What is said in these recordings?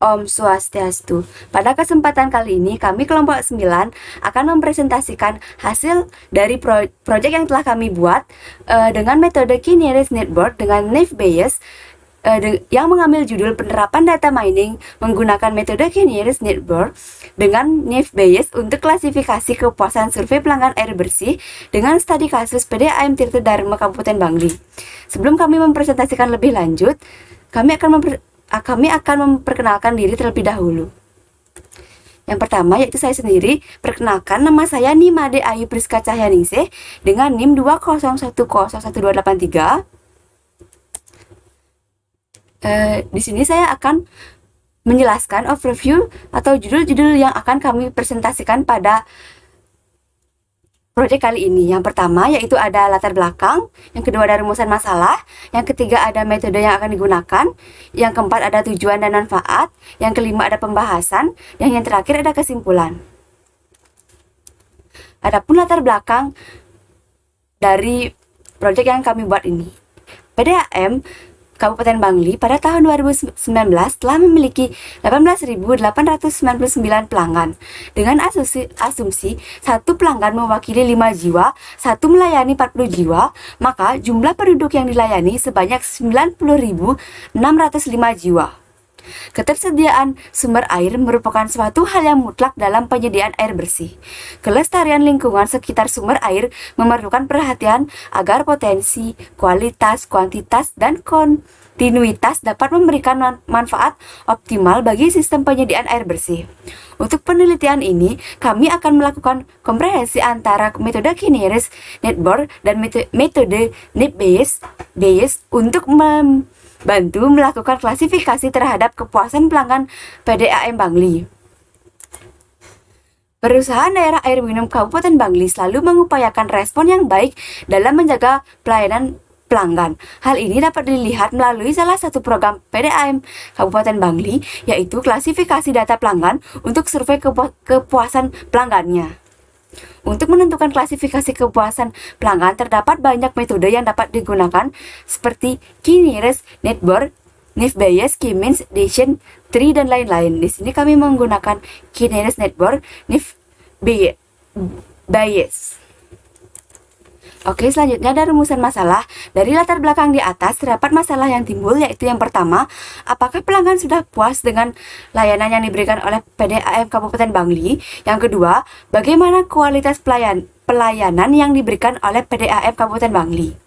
Om Swastiastu. Pada kesempatan kali ini, kami kelompok 9 akan mempresentasikan hasil dari proyek yang telah kami buat dengan metode Key Nearest Network dengan Naive Bayes yang mengambil judul penerapan data mining menggunakan metode Key Nearest Network dengan Naive Bayes untuk klasifikasi kepuasan survei pelanggan air bersih dengan studi kasus PDAM Tirta Dharma Kabupaten Bangli. Sebelum kami mempresentasikan lebih lanjut, kami akan memperkenalkan diri terlebih dahulu. Yang pertama yaitu saya sendiri. Perkenalkan, nama saya Nimade Ayu Priska Cahyaningsih dengan NIM 201011283. Di sini saya akan menjelaskan overview atau judul-judul yang akan kami presentasikan pada proyek kali ini. Yang pertama yaitu ada latar belakang, yang kedua ada rumusan masalah, yang ketiga ada metode yang akan digunakan, yang keempat ada tujuan dan manfaat, yang kelima ada pembahasan, dan yang terakhir ada kesimpulan. Adapun latar belakang dari proyek yang kami buat ini. PDAM Kabupaten Bangli pada tahun 2019 telah memiliki 18.899 pelanggan. Dengan asumsi satu pelanggan mewakili 5 jiwa, satu melayani 40 jiwa, maka jumlah penduduk yang dilayani sebanyak 90.605 jiwa. Ketersediaan sumber air merupakan suatu hal yang mutlak dalam penyediaan air bersih. Kelestarian lingkungan sekitar sumber air memerlukan perhatian agar potensi, kualitas, kuantitas, dan kontinuitas dapat memberikan manfaat optimal bagi sistem penyediaan air bersih. Untuk penelitian ini, kami akan melakukan komprehensi antara metode Key Nearest Network dan metode Naive Bayes untuk bantu melakukan klasifikasi terhadap kepuasan pelanggan PDAM Bangli. Perusahaan daerah air minum Kabupaten Bangli selalu mengupayakan respon yang baik dalam menjaga pelayanan pelanggan. Hal ini dapat dilihat melalui salah satu program PDAM Kabupaten Bangli, yaitu klasifikasi data pelanggan untuk survei kepuasan pelanggannya. Untuk menentukan klasifikasi kepuasan pelanggan, terdapat banyak metode yang dapat digunakan seperti Key Nearest Network, Naive Bayes, Key Means, Decision Tree, dan lain-lain. Di sini kami menggunakan Key Nearest Network, Naive Bayes. Oke, selanjutnya ada rumusan masalah. Dari latar belakang di atas, terdapat masalah yang timbul, yaitu yang pertama, apakah pelanggan sudah puas dengan layanan yang diberikan oleh PDAM Kabupaten Bangli? Yang kedua, bagaimana kualitas pelayanan yang diberikan oleh PDAM Kabupaten Bangli?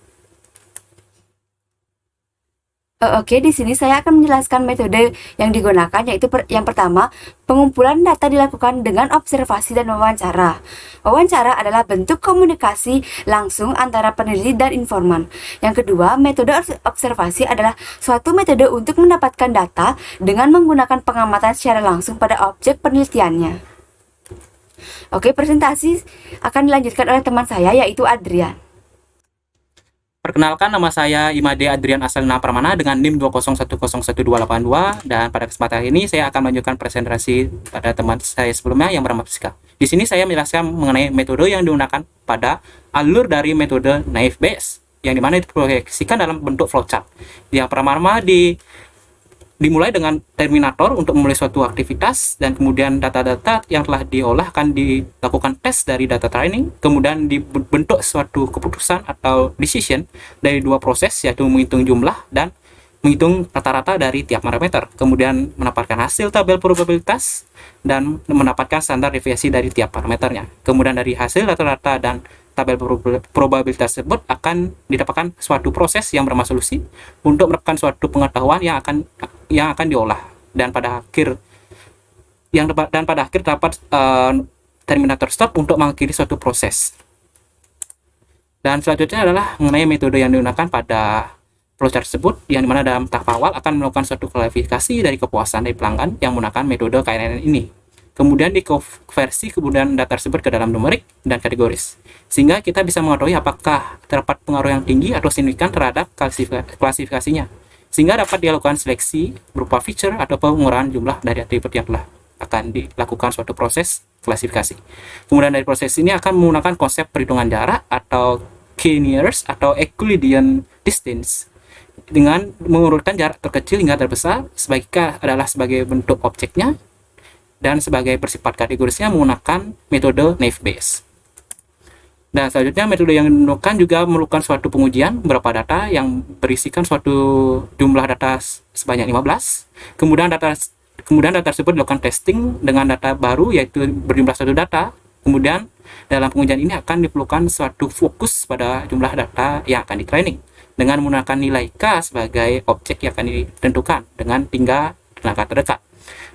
Oke, di sini saya akan menjelaskan metode yang digunakan, yaitu yang pertama, pengumpulan data dilakukan dengan observasi dan wawancara. Wawancara adalah bentuk komunikasi langsung antara peneliti dan informan. Yang kedua, metode observasi adalah suatu metode untuk mendapatkan data dengan menggunakan pengamatan secara langsung pada objek penelitiannya. Oke, presentasi akan dilanjutkan oleh teman saya, yaitu Adrian. Perkenalkan, nama saya Imade Adrian Asalina Pramana dengan NIM 201011282, dan pada kesempatan ini saya akan melanjutkan presentasi pada teman saya sebelumnya yang bernama Priska. Di sini saya menjelaskan mengenai metode yang digunakan pada alur dari metode Naive Bayes, yang dimana diproyeksikan dalam bentuk flowchart. Yang pertama dimulai dengan terminator untuk memulai suatu aktivitas, dan kemudian data-data yang telah diolah akan dilakukan tes dari data training, kemudian dibentuk suatu keputusan atau decision dari dua proses, yaitu menghitung jumlah dan menghitung rata-rata dari tiap parameter, kemudian mendapatkan hasil tabel probabilitas dan mendapatkan standar deviasi dari tiap parameternya. Kemudian dari hasil rata-rata dan tabel probabilitas tersebut akan didapatkan suatu proses yang bernama solusi untuk mendapatkan suatu pengetahuan yang akan diolah, dan pada akhir dapat terminator stop untuk mengakhiri suatu proses. Dan selanjutnya adalah mengenai metode yang digunakan pada flowchart tersebut, yang dimana dalam tahap awal akan melakukan suatu klasifikasi dari kepuasan dari pelanggan yang menggunakan metode KNN ini. Kemudian dikonversi kemudian data tersebut ke dalam numerik dan kategoris, sehingga kita bisa mengetahui apakah terdapat pengaruh yang tinggi atau signifikan terhadap klasifikasinya, sehingga dapat dilakukan seleksi berupa feature atau pengurangan jumlah dari atribut yang telah akan dilakukan suatu proses klasifikasi. Kemudian dari proses ini akan menggunakan konsep perhitungan jarak atau Key Nearest atau Euclidean Distance, dengan mengurutkan jarak terkecil hingga terbesar, sebaiknya adalah sebagai bentuk objeknya, dan sebagai bersifat kategorisnya menggunakan metode naive Bayes. Dan selanjutnya metode yang digunakan juga memerlukan suatu pengujian beberapa data yang berisikan suatu jumlah data sebanyak 15. Kemudian data tersebut dilakukan testing dengan data baru yaitu berjumlah satu data. Kemudian dalam pengujian ini akan diperlukan suatu fokus pada jumlah data yang akan di-training dengan menggunakan nilai K sebagai objek yang akan ditentukan dengan tinggal tenaga terdekat.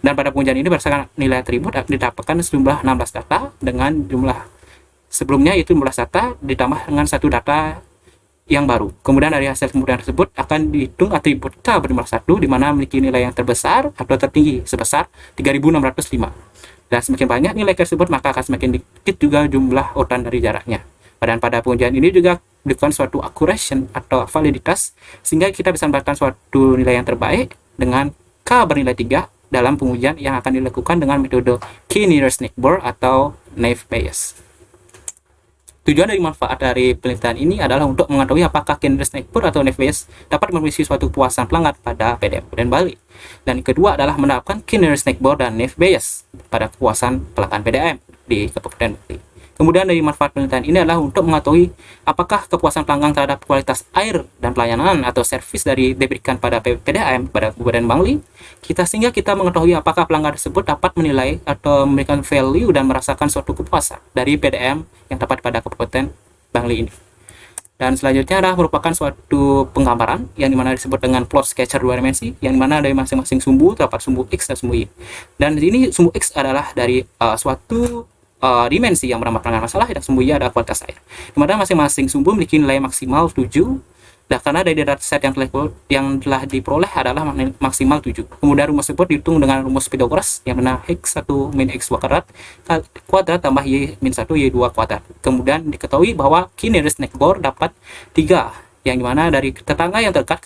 Dan pada pengujian ini berdasarkan nilai atribut didapatkan sejumlah 16 data dengan jumlah sebelumnya yaitu 15 data ditambah dengan satu data yang baru. Kemudian dari hasil pemurian tersebut akan dihitung atribut K berjumlah 1 di mana memiliki nilai yang terbesar atau tertinggi sebesar 3605. Dan semakin banyak nilai tersebut maka akan semakin dikit juga jumlah urutan dari jaraknya. Dan pada pengujian ini juga dilakukan suatu accuracy atau validitas sehingga kita bisa mendapatkan suatu nilai yang terbaik dengan K bernilai 3 dalam pengujian yang akan dilakukan dengan metode K nearest neighbor atau naive Bayes. Tujuan dari manfaat dari penelitian ini adalah untuk mengetahui apakah K nearest neighbor atau naive Bayes dapat memenuhi suatu kepuasan pelanggan pada PDM dan balik. Dan kedua adalah menerapkan K nearest neighbor dan naive Bayes pada kepuasan pelanggan PDM di Kabupaten Bali. Kemudian dari manfaat penelitian ini adalah untuk mengetahui apakah kepuasan pelanggan terhadap kualitas air dan pelayanan atau servis dari diberikan pada PDAM pada Kabupaten Bangli, sehingga kita mengetahui apakah pelanggan tersebut dapat menilai atau memberikan value dan merasakan suatu kepuasan dari PDAM yang dapat pada Kabupaten Bangli ini. Dan selanjutnya adalah merupakan suatu penggambaran yang dimana disebut dengan plot sketcher dua dimensi, yang dimana dari masing-masing sumbu terdapat sumbu X dan sumbu Y. Dan di sini sumbu X adalah dari suatu dimensi yang bernama pelanggan masalah dan sumbu Y ada kualitas air. Dimana masing-masing sumbu memiliki nilai maksimal 7. Dan karena dari dataset yang telah diperoleh adalah maksimal 7. Kemudian rumus tersebut dihitung dengan rumus Pythagoras yang mana X1 min X2 kuadrat tambah Y min 1 Y2 kuadrat. Kemudian diketahui bahwa K nearest neighbor dapat 3, yang dimana dari tetangga yang terdekat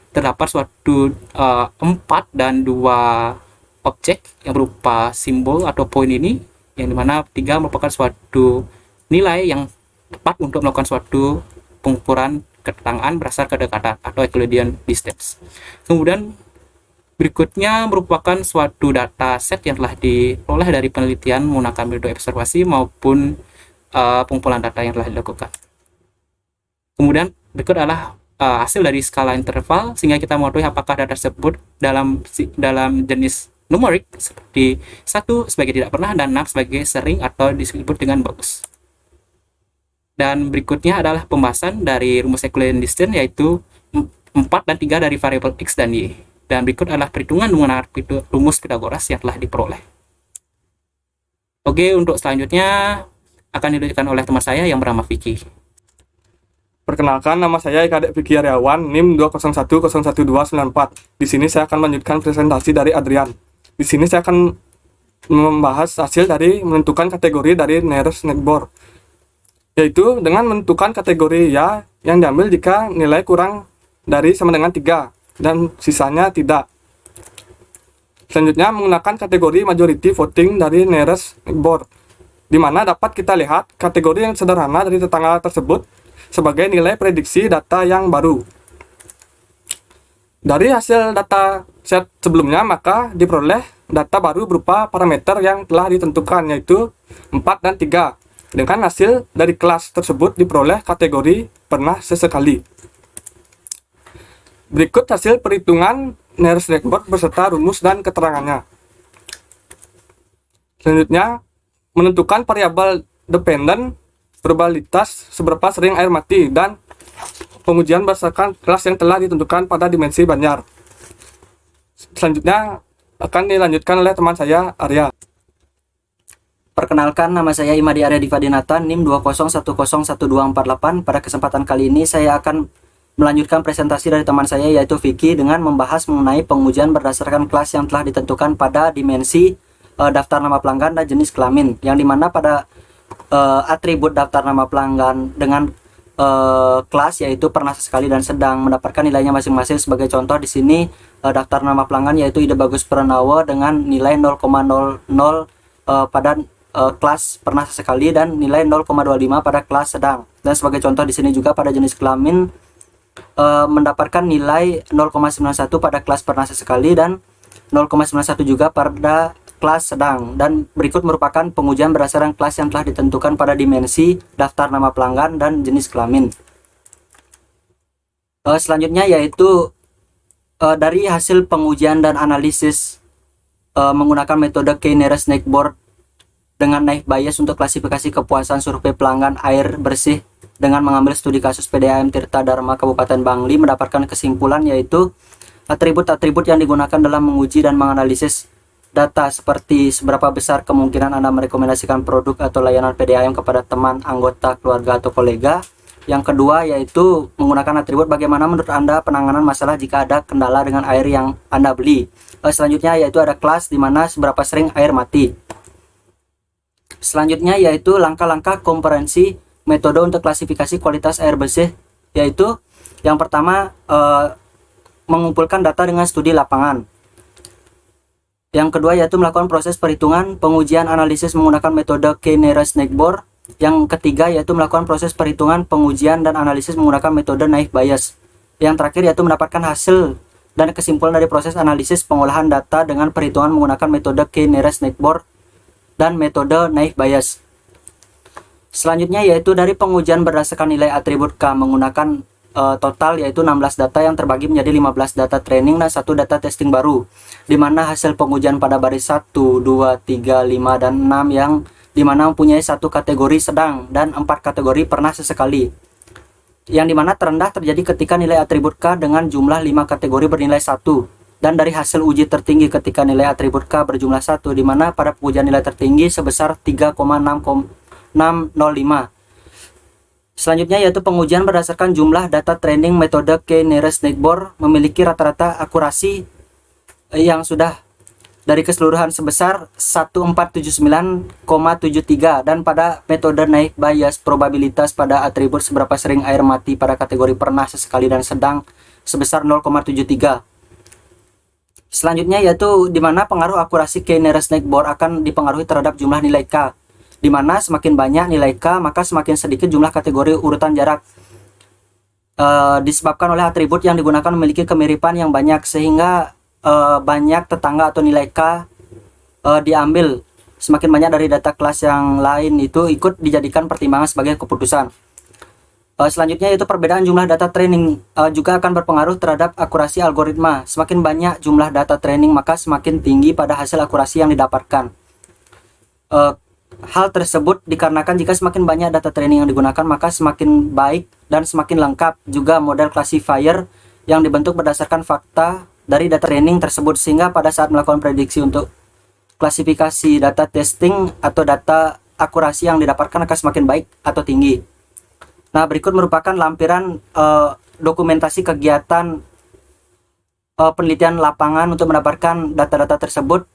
terdapat suatu 4 dan 2 objek yang berupa simbol atau poin ini, yang dimana 3 merupakan suatu nilai yang tepat untuk melakukan suatu pengukuran ketetanggaan berdasar kedekatan atau Euclidean distance. Kemudian berikutnya merupakan suatu data set yang telah diperoleh dari penelitian menggunakan metode observasi maupun pengumpulan data yang telah dilakukan. Kemudian berikut adalah hasil dari skala interval sehingga kita mengetahui apakah data tersebut dalam jenis numerik seperti 1 sebagai tidak pernah dan 6 sebagai sering atau disebut dengan bagus. Dan berikutnya adalah pembahasan dari rumus Euclidean distance yaitu 4 dan 3 dari variabel X dan Y. Dan berikut adalah perhitungan menggunakan rumus Pythagoras yang telah diperoleh. Oke, untuk selanjutnya akan dilanjutkan oleh teman saya yang bernama Vicky. Perkenalkan, nama saya Eka Dek Vicky Aryawan, NIM 201011294. Di sini saya akan melanjutkan presentasi dari Adrian. Di sini saya akan membahas hasil dari menentukan kategori dari nearest neighbor, yaitu dengan menentukan kategori ya yang diambil jika nilai kurang dari sama dengan 3 dan sisanya tidak. Selanjutnya menggunakan kategori majority voting dari nearest neighbor, di mana dapat kita lihat kategori yang sederhana dari tetangga tersebut sebagai nilai prediksi data yang baru. Dari hasil data set sebelumnya maka diperoleh data baru berupa parameter yang telah ditentukan yaitu 4 dan 3. Dengan hasil dari kelas tersebut diperoleh kategori pernah sesekali. Berikut hasil perhitungan nearest neighbor beserta rumus dan keterangannya. Selanjutnya menentukan variabel dependent probabilitas seberapa sering air mati dan pengujian berdasarkan kelas yang telah ditentukan pada dimensi Banjar. Selanjutnya akan dilanjutkan oleh teman saya Arya. Perkenalkan, nama saya Imadi Arya Divadinata, NIM 201011248. Pada kesempatan kali ini saya akan melanjutkan presentasi dari teman saya yaitu Vicky dengan membahas mengenai pengujian berdasarkan kelas yang telah ditentukan pada dimensi daftar nama pelanggan dan jenis kelamin, yang dimana pada atribut daftar nama pelanggan dengan kelas yaitu pernah sesekali dan sedang mendapatkan nilainya masing-masing. Sebagai contoh di sini daftar nama pelanggan yaitu Ida Bagus Pranawa dengan nilai 0,00 pada kelas pernah sesekali dan nilai 0,25 pada kelas sedang. Dan sebagai contoh di sini juga pada jenis kelamin mendapatkan nilai 0,91 pada kelas pernah sesekali dan 0,91 juga pada kelas sedang. Dan berikut merupakan pengujian berdasarkan kelas yang telah ditentukan pada dimensi, daftar nama pelanggan, dan jenis kelamin. Selanjutnya yaitu dari hasil pengujian dan analisis menggunakan metode K-nearest Neighbor dengan naik bias untuk klasifikasi kepuasan survei pelanggan air bersih dengan mengambil studi kasus PDAM Tirta Dharma Kabupaten Bangli, mendapatkan kesimpulan yaitu atribut-atribut yang digunakan dalam menguji dan menganalisis data seperti seberapa besar kemungkinan Anda merekomendasikan produk atau layanan PDAM kepada teman, anggota, keluarga, atau kolega. Yang kedua yaitu menggunakan atribut bagaimana menurut Anda penanganan masalah jika ada kendala dengan air yang Anda beli. Selanjutnya yaitu ada kelas di mana seberapa sering air mati. Selanjutnya yaitu langkah-langkah komprehensi metode untuk klasifikasi kualitas air bersih, yaitu yang pertama mengumpulkan data dengan studi lapangan. Yang kedua yaitu melakukan proses perhitungan, pengujian, analisis menggunakan metode K-nearest Neighbor. Yang ketiga yaitu melakukan proses perhitungan, pengujian, dan analisis menggunakan metode naik bias. Yang terakhir yaitu mendapatkan hasil dan kesimpulan dari proses analisis pengolahan data dengan perhitungan menggunakan metode K-nearest Neighbor dan metode naik bias. Selanjutnya yaitu dari pengujian berdasarkan nilai atribut K menggunakan total yaitu 16 data yang terbagi menjadi 15 data training dan 1 data testing baru, di mana hasil pengujian pada baris 1, 2, 3, 5, dan 6 yang dimana mempunyai 1 kategori sedang dan 4 kategori pernah sesekali, yang dimana terendah terjadi ketika nilai atribut K dengan jumlah 5 kategori bernilai 1, dan dari hasil uji tertinggi ketika nilai atribut K berjumlah 1, di mana pada pengujian nilai tertinggi sebesar 3,605. Selanjutnya yaitu pengujian berdasarkan jumlah data training metode K-nearest Neighbor memiliki rata-rata akurasi yang sudah dari keseluruhan sebesar 1479,73, dan pada metode naik bias probabilitas pada atribut seberapa sering air mati pada kategori pernah, sesekali, dan sedang sebesar 0,73. Selanjutnya yaitu di mana pengaruh akurasi K-nearest Neighbor akan dipengaruhi terhadap jumlah nilai K, di mana semakin banyak nilai K maka semakin sedikit jumlah kategori urutan jarak, disebabkan oleh atribut yang digunakan memiliki kemiripan yang banyak sehingga banyak tetangga atau nilai K diambil semakin banyak dari data kelas yang lain itu ikut dijadikan pertimbangan sebagai keputusan. Selanjutnya yaitu perbedaan jumlah data training juga akan berpengaruh terhadap akurasi algoritma. Semakin banyak jumlah data training maka semakin tinggi pada hasil akurasi yang didapatkan. Hal tersebut dikarenakan jika semakin banyak data training yang digunakan maka semakin baik dan semakin lengkap juga model classifier yang dibentuk berdasarkan fakta dari data training tersebut, sehingga pada saat melakukan prediksi untuk klasifikasi data testing atau data akurasi yang didapatkan akan semakin baik atau tinggi. Nah, berikut merupakan lampiran dokumentasi kegiatan penelitian lapangan untuk mendapatkan data-data tersebut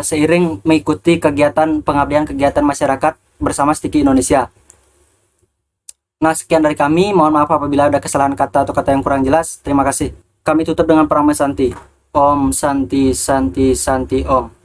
seiring mengikuti kegiatan pengabdian masyarakat bersama Sticky Indonesia. Nah, sekian dari kami. Mohon maaf apabila ada kesalahan kata atau kata yang kurang jelas. Terima kasih. Kami tutup dengan Pramana Santi. Om Santi Santi Santi Om.